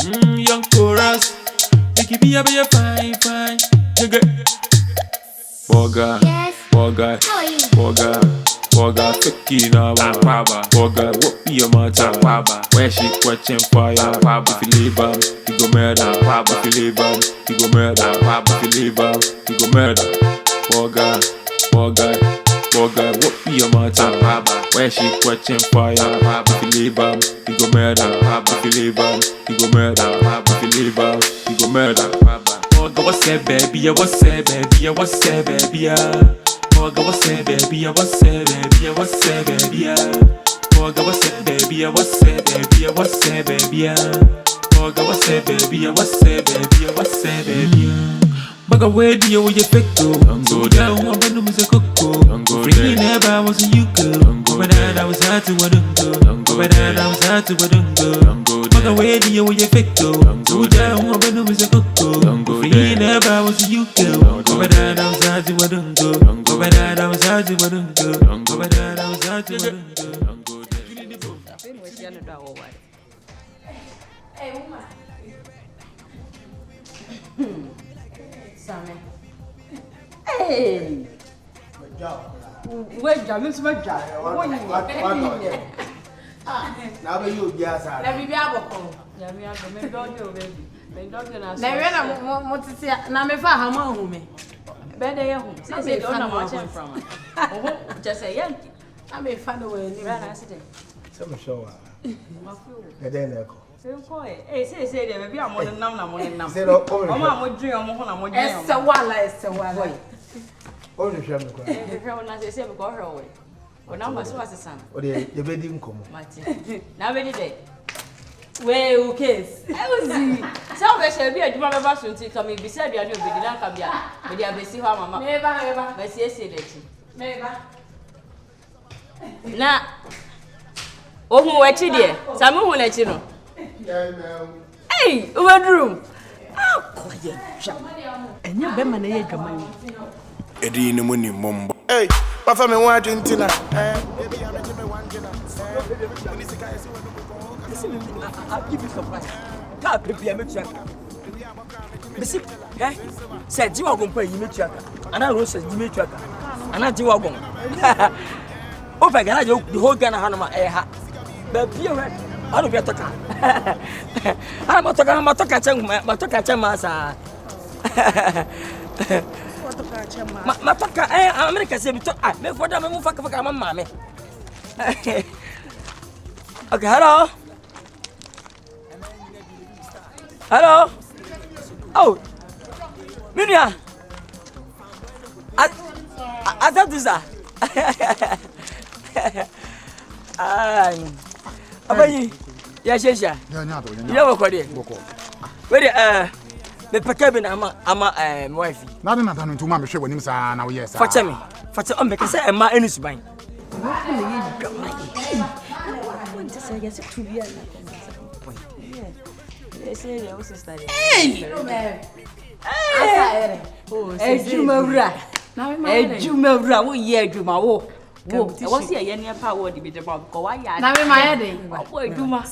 Young chorus. Make it be a fine. Borga, Yes. Borga, How are you? Borga, fucking Akwaaba. Borga, what be your matter? Akwaaba, where she catching fire? Akwaaba, if you leave you go murder. Akwaaba, if you leave you go murder. Akwaaba, if you leave you go murder. Borga, what be your matter? Akwaaba, where she catching fire? Akwaaba, if you leave you go murder. Akwaaba, if you leave you go murder. Akwaaba, if you leave you go murder. Borga, what's that, baby? What's that, baby? What's that, baby? Borga, what's that, baby? What's that, baby? What's that, baby? Borga, what's that, baby? What's that, baby? What's that, baby? Borga, what's that, baby? What's that, baby? What's that, baby? Borga, where do you fake to? Go down, I'm gonna miss a cocoa. Free never I was you go. But I was hard to what go. But I was hard to what go. Borga, where do you fake to? Go down, I'm gonna miss a cocoa. Free never I was you go. But I was hard to what go. But I was hard to what go. But I was hard to what go. Hey, woman. Sammy. Hey! Wait, James, my job. Now you be as I Let me be able to now me for how much Better, you say, don't know much from. Just say, yeah, I may find a way. some show. Then echo. Say, there may be a more than number. Say, oh, I'm a dream, I'm a It's a while, it's a while. only shame. When I say, go her away. When I was a son. Or the wedding come. Now, very day. Where who cares? I was the salvation be a drum of us to come beside you and you'll be done. Come here, but you have a see how mamma Never. but yes, say Never. now. Oh, who are you, dear? Some who let you know. Hey, room. Oh, quiet. And you're better than you. Eddie in the money, mum. Hey, what for me watching Tina? I'll give you surprise. Can't prepare me check. Listen, eh? Said you are going to pay you check. And I was you me check. And I do. Oh, I got the whole gun of my air hat. But be alright. I don't get to come. I'm not talking massa. Mataka, America said, I for them move for my mammy. Okay, hello. Hello. Oh, Minia. I thought this. Abayi, yes. You are quite where the Pacabin, I'm wife. Not another to mamma show when him, sir. Now, yes, Fetch me. Fetch on because I am my innocent mind. They say they also study. Hey, Jumera, we hear Juma. What's here? Any power to be the bob? Go, I now in my head. what Juma?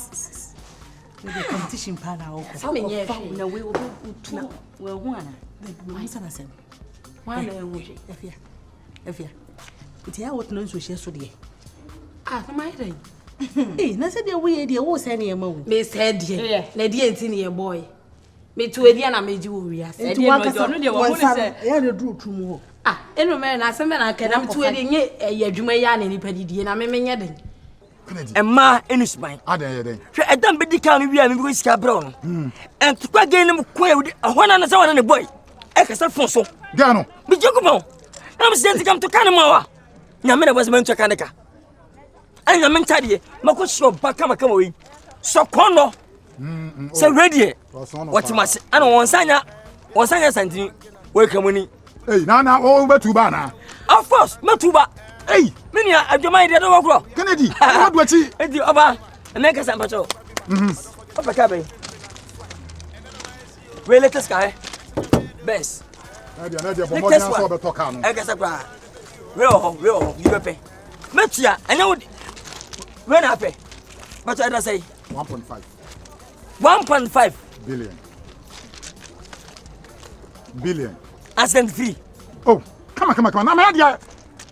The competition panel. Something, yes, no, we will go to one. My son said, One, if you, it's here what knows we share so dear. Ah, my head. Hey, I said, we dear was any amount. Miss Head, Lady Anthony, boy. Me to a dear, I made you. Yes, And one the drew to more. ah, any man, I said, I can am to a Jumayan and Nipadi, and I'm a man. And my innocent mind. I did. I don't be the county we are in Whiskey Brown. And to quite gain them quail with a 1 and so on a boy. Except for so. Gano. But you come on. I'm sent to come to Canama. Yamina was meant to Canica. And I'm mentally, Mako show back come away. So Cono. So ready. What you must, I don't want Sanya something. Welcome winning. Hey, now, over to Bana. Of course, not too bad. Hey, Minia, I don't mind the other Kennedy, what you and the other, and make us a patrol. Up a cabin. Well, let us go. Best. I guess a cry. Real, you pay. Metia, I know when I pay. But I say 1.5. 1.5. Billion. Accident free. Oh, come on. Now, my idea.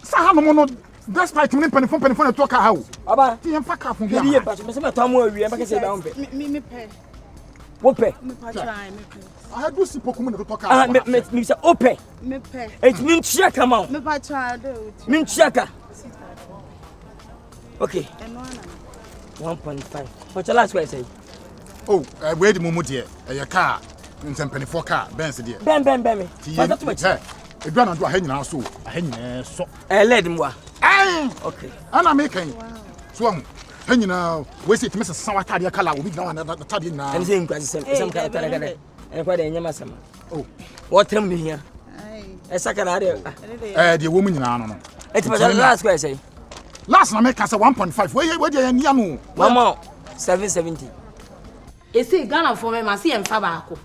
Sahamono, despite me penny phone to how. Aba, you am fuck from here. Me say me to amu awi, am say down be. Me pay. What pay? Me try, me pay. I do see pokumu to talk Ah, me say open. Me pay. It mean check am out. Me try do. Mean check. Okay. 1.5. What your last way say? Oh, where the mumu dear. A car. In some penny for car, Ben's dear. Ben me. What's too much? A gun on to a hen now, so a hen so. Let him wa. Okay. And I'm making swung. And you know, we see Mrs. Sawatadia color will be down at the study now. And saying, some kind of and quite a yamasama. Oh, what tell me here? A second idea. The woman in Anno. It was the last way I say. Last night, make us a 1.5. Where you and Yamu? One more 770. You see, Ghana for me, I see and Fabaco.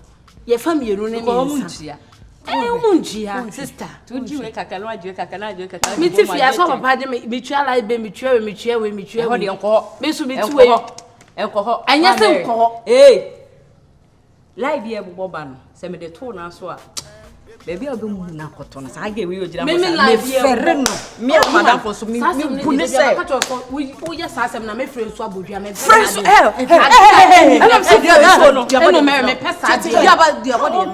Your family, you know, Munchia, sister. Tu di we kakala ju kakala ju kakala. Me tifi aso papa de me twa live be me twa we ho de enko. Me so me tu we. Enko ho. Anya se enko ho. Live ye boba no. Se me de to na so a. Baby obi mu na koto na sa ga we ogira mo sa. Me ferre no. Me madam for so me puni se. We yes asem na me friend so abodua me. Friends and I'm saying so no. No me pesa de. Dia ba dia body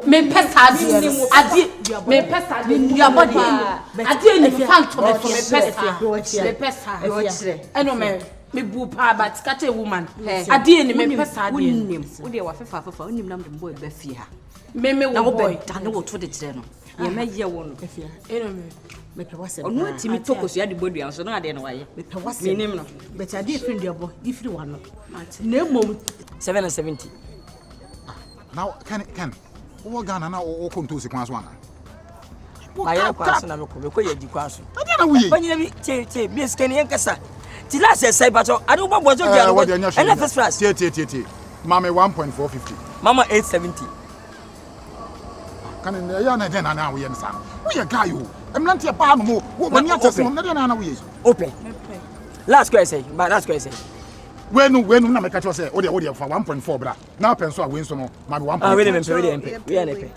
me pesa de. Ade me pesa de. Dia body. Ade ni phantom me pesa. Me pesa. Eno me bu pa but catch a woman. Ade ni me pesa de. Wo de wa fefa onim nam de boy ba fie ha. Me boy dan wo to de kire no. Ye ma ye wo no. Eno me pe wase. Onu timi tokoso ya de bodua so na ade no waye. Me pe wase. Me nim no. But ade friend de obo, ifiri wa no. Na mom 770. Now can what Ghana now or come to sequence one? I pass na me ko ye di kwaso. I don't know we. When you che be scan Nkansah. Ti last say but I don't want to and first class. Mama 1.450. Mama 870. Can in ya na den na we yen sam. We guy you. Em not your palm mo. When you tell me na we. Open. Last question, but last question. When na make catch say o dey for 1.4 bra. Now penso a win so no, ma 1.4. Ah, wait a minute. We are pay.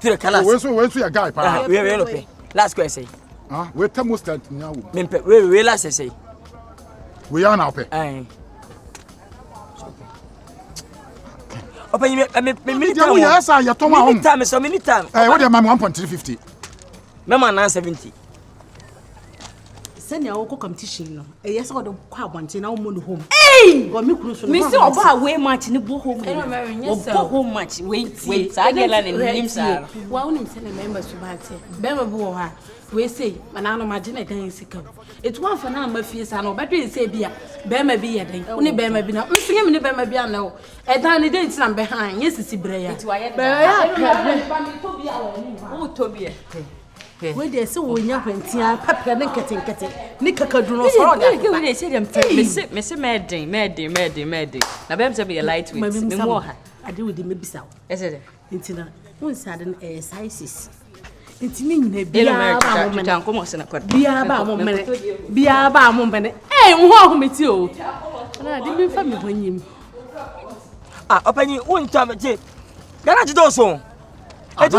To the colors. We so your guy pa. We are pay. Last question. Ah, we thermostat nya wo. Me pay. We last say. We are now pay. Aye. Open me minute time. Yes, I ya to ma home. Time so minute time. What dey ma 1.350. Mama 970. Send your competition no. Yes, I go kwa abonte na wo mo no home. Go me kuru so. Me say obo away match ni bo home. Obo home match. Wait. Sa gela ni nim sa. Wa unim se na member so ba te. Be ma bo ha. We say mana no ma je na dan sika. It one for na ma fie sa no. Bedo say bia. Be ma bi ye dan. Uni be ma bi na. Me singe me ni be ma bi ana o. E dan ni den tina be han. Yes sisi bre ya. It wa ye. Be ya. Ba mi to bia wa ni. Wo to bia. We dey say wo nya hwantia papa ne nketenkete ni kakadu no so da we dey say dem me say medin na bem say be light weight me mo ha ade we dey me bisa yes yes ntina won say ade sizes ntini nyina bia ba mo tan ko mo se na kwad bia ba mo mene nho ahometi o na ade bi fa me hwanyim opanyi won tam je garage do so Open.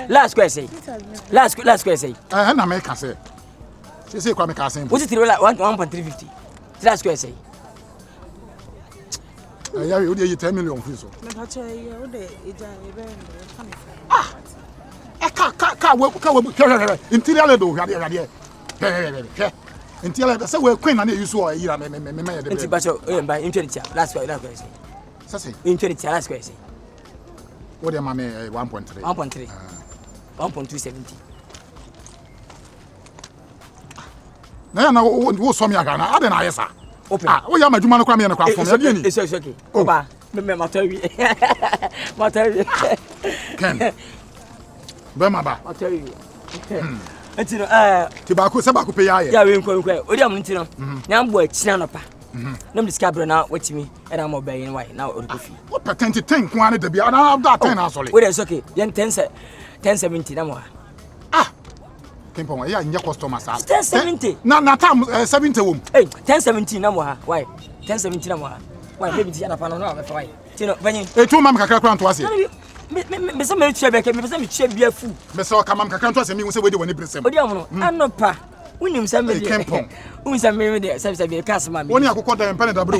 Last question. Last question. Na make say. Say kwa make say. What's it like 1.350? Last question. Yeah, you dey 10 million free so. Me pa che ye o dey eja e be Ka interior do hade. Interior say we queen na use so e yira me ya de. Nti ba cho e mba interior. Last question. Say. Interior last question. What am I 1.3? 1.3. 1.270. Na wo so me aga na ade na yesa. Open. Wo ya madwuma no kwa me na kwa fo me ade ni. It's okay. Oba. Me matawi. Matawi. Ken. Be ma ba. Matawi. Enti no ti ba ko se ba ko pe ya ye. Ya we nkwa. Odi am enti no. Na mbo akina no pa. Nam discover na watimi era mo bayi why na orikofi. What patent 10 kwa na da bia na that 10 asole. Wait it's okay. Yen 1070 na mo ha. Kempo ya nya customer sa. 1070. Na tam 70 wom. Hey 1070 na mo ha. Why? 1017 mo. Why baby ti anapa no na me fa. Ti no banyin. E tu mam kakra kra nto ase. Me say me tue beke, me say me tue bia fu. Me say o ka mam kakra nto ase mi hu say we de woni bresem. Odi am no. Anopa. Unim say me de. Kempon. Unim say me de, say be cast ma me. Woni akokọ da empene da bro.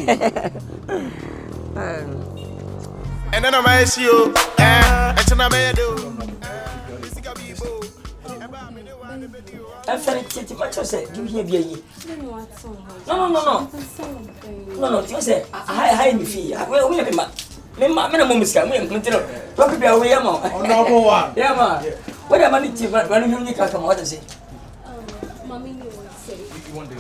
And then I see you. And then I do. I'm sorry, what you say? Give me a beer. No. No, you say, I me fee. I will be my minimum is coming. Don't be away, Emma. No one. Yeah, ma. What am I need to run you can come out and say? Mommy, you would say. You want the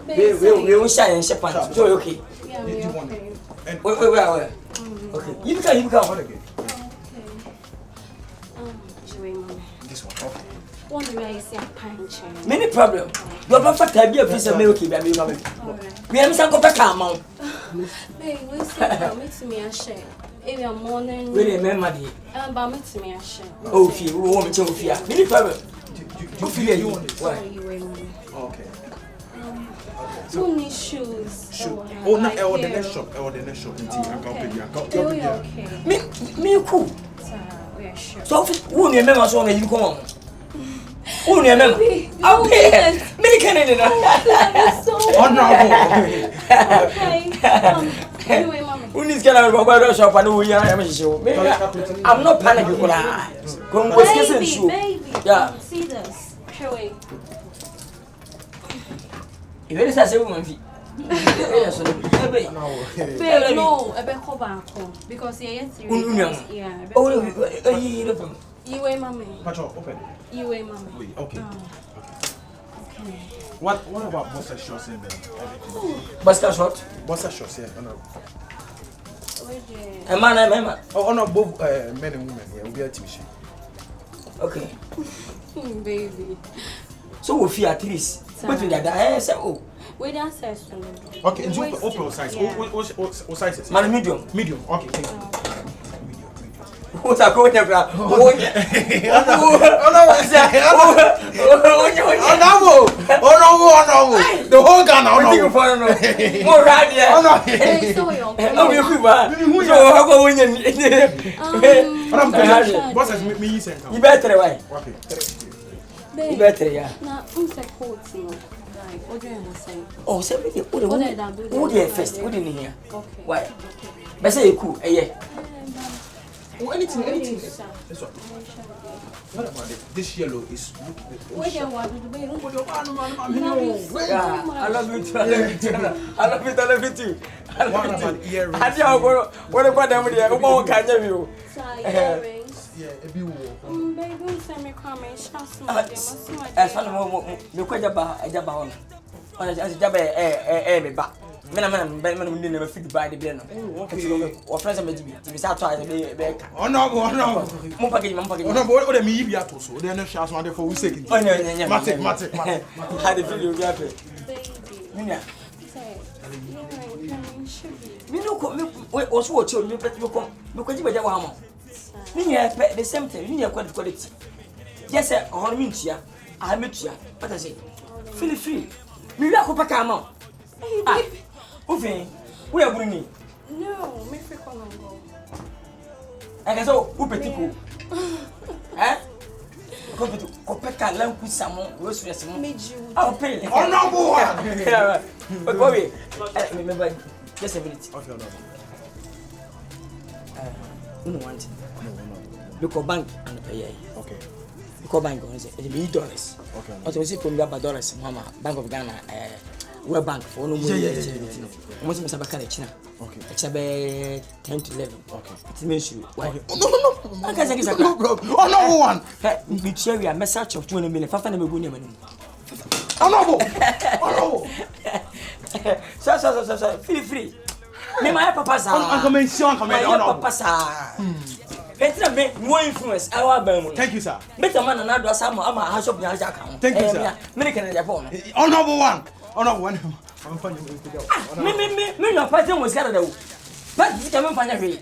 Yeah. We will shine and shepherd. So, okay. Yeah, we okay. Where? Okay. You can come. Okay. Joey, Mommy. This one, okay. One way I say a punch. Many problem. Your perfect idea of piece of milk, baby. We have some copper come. Hey, we say, meet me a share. Every morning. We remember the. But meet me a share. Oh, if you want to fear. Many problem. You want this? Sorry, you were Mommy. Okay. Who needs shoes? Oh, no, the next shop. The next shop. Oh, you're okay. Me cool. We are sure. So, who remember so when you come on? Who remember? Okay. Me Canada. Oh, no. Okay. Anyway, Mommy. Who needs to go to shop and who I'm not panicking. Come with kissing shoe. Baby. Yeah. See this. Joey. If it is a woman, Babe, no, I bet go back home because yeah, yeah. Oh, you way, Mommy. Open. You way, Mommy. Okay. Okay. What about boxer shorts in there? Buster short. Boxer shorts, yeah. A man. Oh, no, both men and women. Yeah, we'll be a t-shirt. Okay. Baby. So we feel at least. But we got that. Oh. We don't say so. Okay, and you open size. What size is it? Man, medium. Medium. Okay, thank you. What's a good name? Oh, no! The whole gun. More right here. Oh, no! Hey, so you're okay. Oh, you better way. Okay. You better, yeah. Now, I'm supporting you. Like, what do you say? Oh, say everything. What do you first? What do you hear? Okay. Why? But say you cool, yeah. Oh, anything. This This one. What about it? This yellow is. Where do you want to be? Yeah, I love you too. I love you too. What about earrings? I don't what about them there? Who can you? Earrings. Yeah, a few. Baby, don't send me comments. As far as you quite a jabba on. As a jabba, me back. Men never fit by the piano. Or friends to be satisfied. Oh no. Mumpaki. Oh no, what the me be at also. They are not shots one for we second. Oh no, Matic. How the video be happy. Baby. Me no come also watch you come because you be one. Me the same thing. Me quality. Yes sir, on me tia. I met you. What I say? Feel free. Me la ko pa ka ma. Baby. Ufin, we are bringing. No, me free come and go. And so, who petiko? Eh? Kopeka lanku samo, roast some. I'll pay. Oh no, but Bobby, remember just a minute. Okay, No want. Look at bank and pay. Okay. Look at bank on it be $. Okay. Also, we see from $, Mama, Bank of Ghana, World Bank for no more. Most of us are China. Okay. It's about 10 to 11. Okay. It means you. Okay. Oh no. I can't say no problem. Oh no one. We share a message of 20 million. Fafa na megunia manu. Oh no. So. Feel free. Me my papa sa. Come My papa sa. Petra me more influence. Our bam. Thank you, sir. Better man na do sama ama ha shop nya ja kan. Thank you, sir. Me can Japan. Oh no one. I'm finding Me no party mo scara da wo. Party ka me fanya hwe.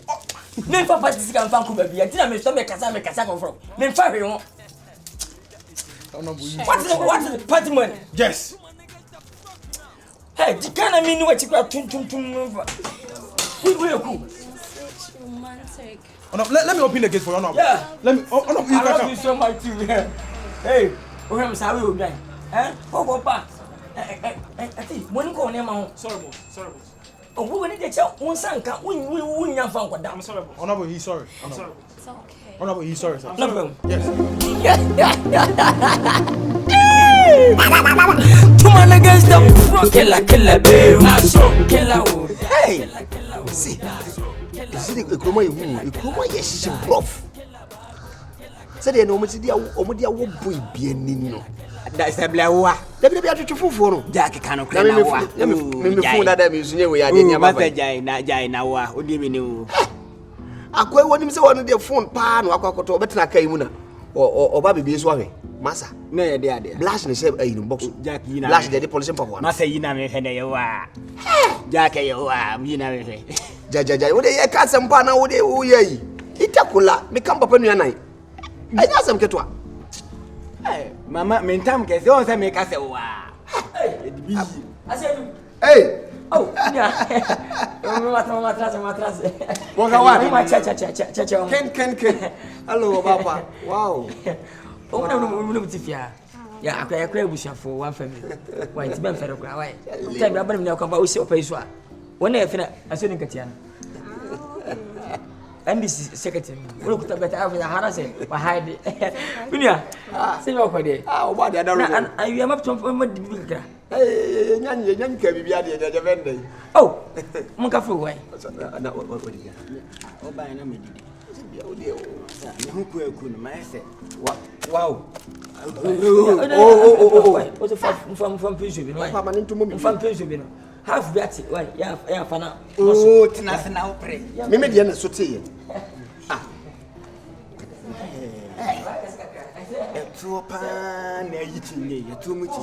Me fa party ka mfa ko ba bia. Tina me so me kasa ko from. Me fa hwe ho. Oh no. What is the party money? Yes. Hey, you can't mean what you got to move. We will go. It's romantic. Let me open the gate for you now. Yeah. Let me. Oh, no, you I love you can. so much too. Hey, I'm sorry, we'll die. Eh? Oh, back. I think one go near my Sorry, boss. oh, we need to check one son. We have found what I'm sorry. Honorable, he's sorry. It's okay. Honorable, he's sorry, sir. No, Yes. Two man against them. Killer, baby. Killer. Hey, see, see the Kuma, yes, rough. Said they know Omodia won't be no. That's a blawa. Let me be at you for Jack cannot let me phone that museum we are in your mother. Jaina, what do you mean? I quite want him so on their phone pan or Kokoto, better like Kaimuna or Baby Swami. Massa, No, dear. blast and say a box. Jack, you know, Blast the police one. Massa, you know, you are. Jack, you are, you know. Jaja, would they cast some pana? Would they? Oh, yeah. Itakula, become Papa night. I got some ketwa. Hey, Mamma, mean time, because you also make us a wow. Hey, I said, Hey, oh, yeah. Matras. Ken. Hello, Papa. Wow. Oh, no, yeah, I crave wish for one family. Why, it's been fair. Why? Tell me about now come out with your face. When I finish, I shouldn't get you. And this is secretary. Look at better after the harassment. I hide it. Say your day. Ah, what the other And I am up to a Hey, Yan can be at the vendor. oh, Munkafu way. What do you Oh, by no means. Wow. What's a from Pizzi? Papa, into moment. From Pizzi. Half Betty. Why, yeah, Fana. Oh, Tinas now pray. Maybe the end of Sotia. Two pan, eating me, too much.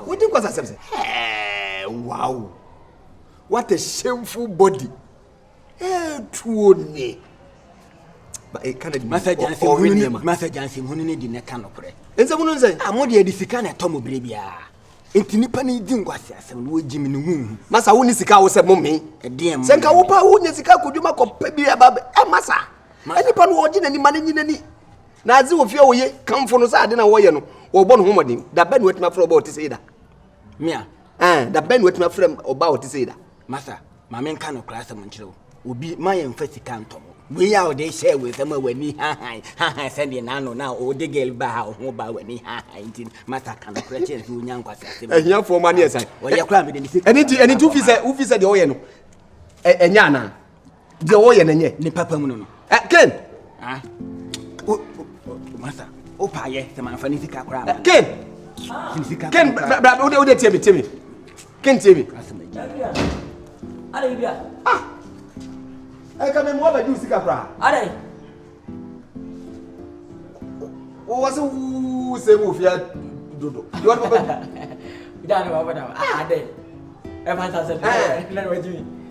We think was a hey, wow. What a shameful body. Eh, true me. But it can't be Master Jansim, who need the canopy. And someone say, I'm more the Edifacana Tomo Bribia. Intinipani didn't was some wood Jimmy Moon. Massa Unisika was a mummy. A dear Senka Upa Unisika could you make up baby about a massa. Any pan watching any money in any. Nazi of your way come from us, I didn't know or born woman. That Ben with my friend about to say that. Mia, that Ben with my friend about to say that. Master, my main kind of class of Moncho will be my emphatic canton. We are they share with them when he send in Nano now, or the girl bow, who bow when he Master can appreciate who young was a young for money aside. Well, you're climbing in the any two fees said the oil. And Yana, the oil and yet, the papa moon. Ken, Master, oh, pie, the man for Nifika crab. Ken, but Timmy. Ken Timmy. I come in more by you, Sicapra. Are was who say move yet? You want to don't know what I did. Ever said,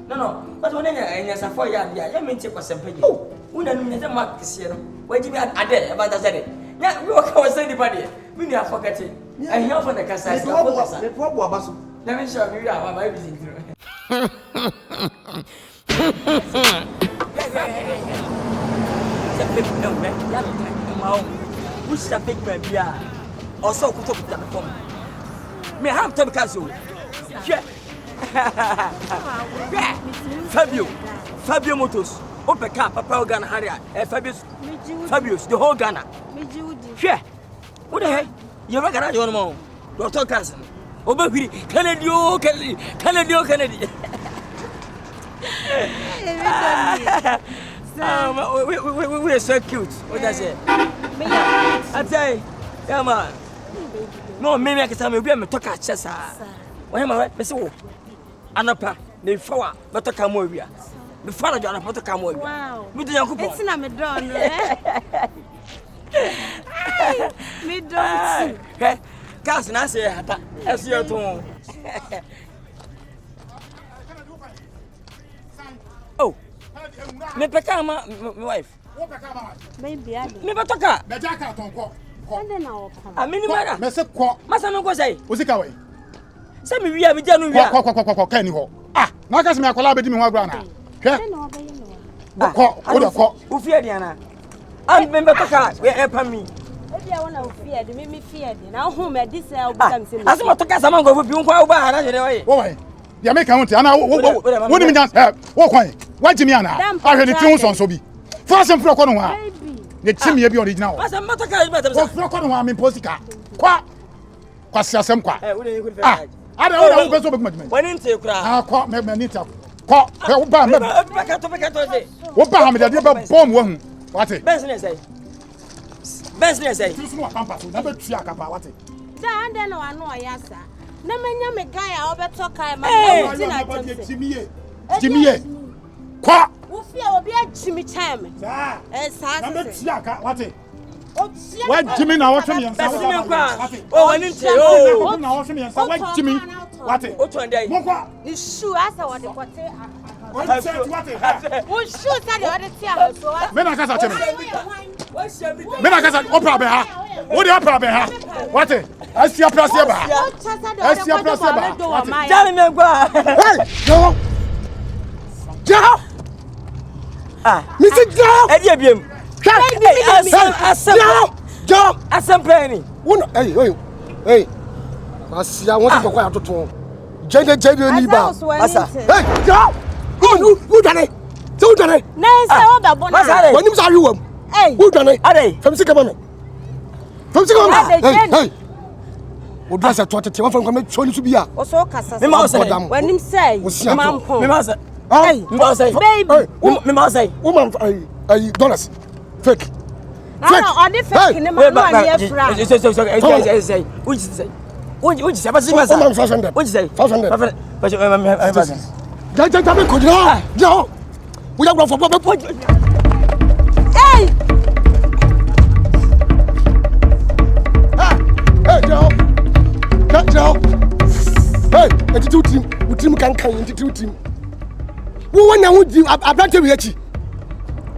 no, but when I say for you, I mean, take was simple. Oh, we don't need a mark this year. Where did you add about the said it? Yeah, we was anybody. We are forgetting. I hear from the Casa. Let me show you how my visit through. Who's the big baby? Also, put up the phone. May have to because you. Fabio Motos, Open Car, Papa Ghana, Harrier, Fabius, the whole Ghana. Yeah. What the heck? You're not going to your mom. Doctor Cousin. Oh, baby, Kennedy. We are so cute. What does it? I tell you, come on. No, maybe I can tell me we are talking chess. Why am I right? Mister Anapa, the flower, but to come over. The father, John, but to come over. Wow. We do not go. It's not me done. Me done. Cousin, I say, I see your tone. Oh, me peka my wife. Maybe I. Me peka. The jacket on call. A minimum. Mese ko. Masa me ko say. Osika we. Se me wi a me janu wi a. Ko kan ni ho. Ah, na ka se me akola bedi me ho agura na. Hwe. Ko, o de ko. U fie dia na. Am me be toka we e pa mi. Ebia wona u fie de me fie de. Na hu me dis e obusam se me. Asema toka sama ngo bi nkwa u ba na jere we. Wo we. Ya make count ana wo ni me jan wo kwan. Wa jimi ana. Ahwe ni tun so bi. Fashion pro ko no ha. Ye chimi e bi original. Masa me toka be Wo pro ko no ha me posika. Kwa siasem kwa. Wo dey good Ah. Ada wo be so be kuma. Wani nte kura. Ah, kwa me ni ta. Kwa wo ba me. Beka to say. Wo ba ha me de be bom wo hu. Wate. Benz ne say. Benz ne say. Tu sunu pampa so na be tua kapa wate. Da ande no ano oyasa. Na manya me guy a obeto kai ma Hey, ti na temse. Jimiye. Kwa. Wo fie obi a chimi chame. Sa. Sa Na be se. tua ka wate. O tia. Wa jimi na wo twe me nsa. Besi me kwa. O wani nte o. Na wo twe me nsa. Wa jimi. Wate. O to ndai. Mo kwa. Ni shoe asa wo de kote. Wate. Wo shoe sa de wo de tia so. Me na kasa cheme. Me na kasa opera be ha. Wo de opera be ha. Wate. Asia prasia ba. Asia prasia ba. Jali me kwa. Hey, yo. Jao. Ah. Mr. Jao. E dia biem. Asem. Jao. Asem penny. Uno, hey. Asia won to kwa atoto. Jede ni ba. Asa. Hey, Jao. Who done it? So done it. Na se wo be bona. Masa When you say you Hey. who done it? Ade. From sika mama. Hey. O dress at 21 from come show you to be a. O so kasa. Me ma say. When him say. Me ma say. Hey. Me ma say. Baby. Me ma say. Woman dollars. Fake. On the fake ni ma no ani efra. Say. Which say. Which say. But Woman 500. Which say. 500. But Jaja ko jira. Jao. We are going for Bobo. Hey. Hey, Joe. Hey, it's two team. We team can into two team. Who want to do a brand of Yachi?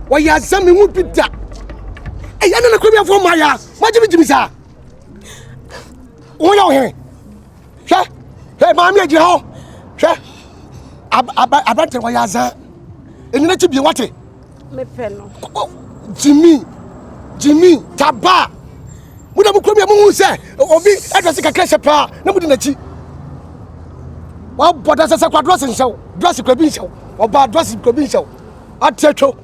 Why, you have some would be that. Hey, I don't know for Maya. What do you mean, sir? Oh, here. Hey, Mammy, Joe. I bet you why I and you need to be what? Me peno. Jimmy, Taba. Muda mukumi mu say obi address ka kese pa na mudi na chi wa boda sese Kwadwo sensew dress ko bi nsew oba dress ko bi nsew atetwo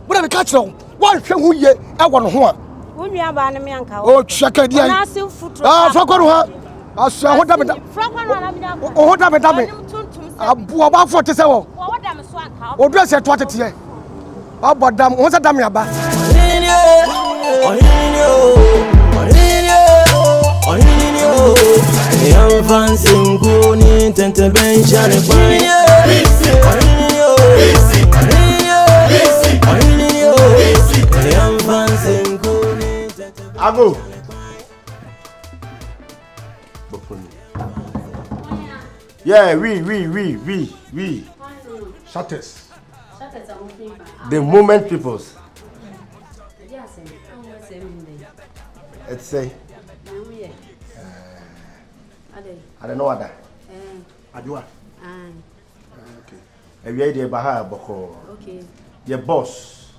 muda me ka kire wo hwe hu ye e wo no ho a Wo nua ba na me anka o twaka dia na se futuro fa ko no ha aso ho da me da fra kwa na me da o ho da me da me abu oba fo te se wo wo da me so anka o dress e to atete abodam ho se da me aba I'm fancy Kuni Tente Benchare Ago. Yeah, we. Shutters. The moment peoples. Let's say. I don't know what that. Adwa. Okay. Have you idea about Boko? Okay. Your boss.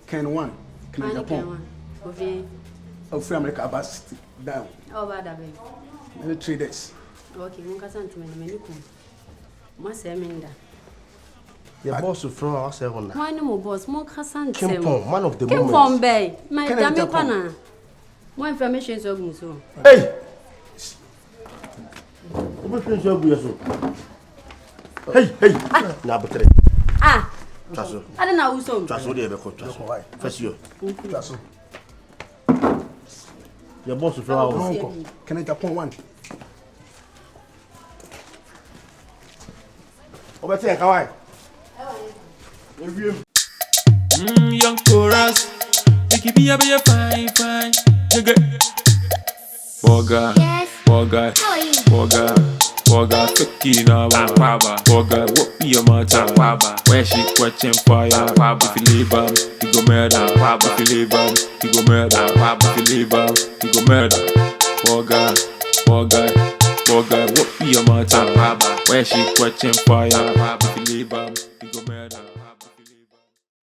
Can one. Can Japan. Okay. Of America about down. Oh, bad. Maybe 3 days. Okay, Nkansah to me. Must Minda. Your boss will throw us on. Why no boss? More Nkansah. Kimpon, one of the Kimpon moments. Bay. My damn pana. More information is so. Hey! Hey! Now, but Ah! Trust I don't know who's so. Trust what they have called trust. First year. Your boss will throw us. Can I Japan one? Over there, Kawai. Young chorus. Make it be a fine. Borga. Yes. Borga. How are you? Borga. Borga, fiki now, Akwaaba. Borga, what be your matter? Akwaaba. Where she catching fire? Akwaaba. If you leave her, you go murder. Akwaaba. If you leave her, you go murder. Akwaaba. If you leave her, you go murder. Borga, what be your matter? Akwaaba. Where she catching fire? Akwaaba. If you leave her, you go murder.